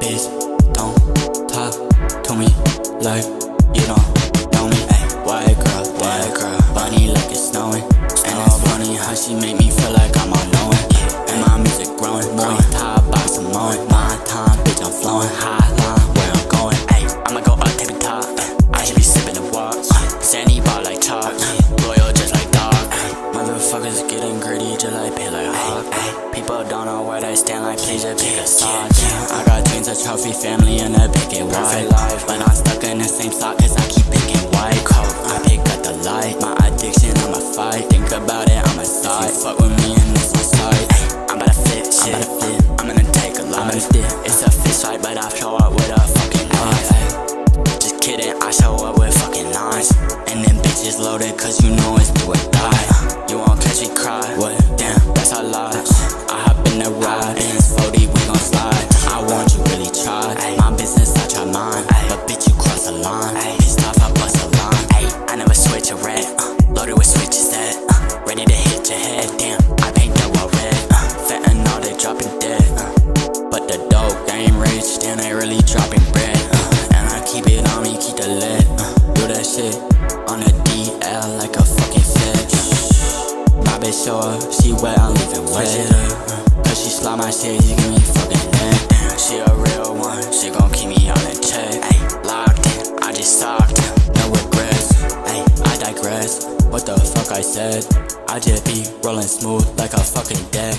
bitch, don't talk to me like you don't know me. Ay, white girl, bunny like it's snowing. And it's funny how she make me feel like I'm unknowing. And my music growing, top box I'm mowing. My time, bitch, I'm flowing. High line where I'm going. Ay, I'ma go up to the top. I should be sipping the walk. Sandy ball like chalk, loyal just like dog. Motherfuckers getting gritty just like pay like hawk. People don't know where they stand like please just pick a side. I got dreams of trophy family and a picket white life, but I'm stuck in the same spot cause I keep picking white coat. I pick up the light, my addiction I'ma fight. Think about it, I'ma slide. Fuck with me and this one slide. I'm about to flip shit, I'm gonna take a life. It's a fish fight but I show up with a fucking knife. Just kidding, I show up with fucking knives. And them bitches loaded cause you know it's do or die. You won't catch me cry, what? Damn, that's our lives. I hop in the ride, and it's 40, we gon' slide. I want you really try, my business I try mine. But bitch you cross the line, pissed off I bust a line. I never switch a red, loaded with switches that ready to hit your head. Damn, I paint the wall red, fentanyl they dropping dead. But the dope game rich, damn they really dropping bread. And I keep it on me, keep the lead. Do that shit on a DL like a fucking fish. My bitch show up, she wet, I'm leaving wet. Cause she slide my shit, she give me fucking neck. Damn, she a real one, she gon' keep me on the check. Ay, locked in, I just socked, no regrets. Ay, I digress, what the fuck I said. I just be rolling smooth like a fucking deck.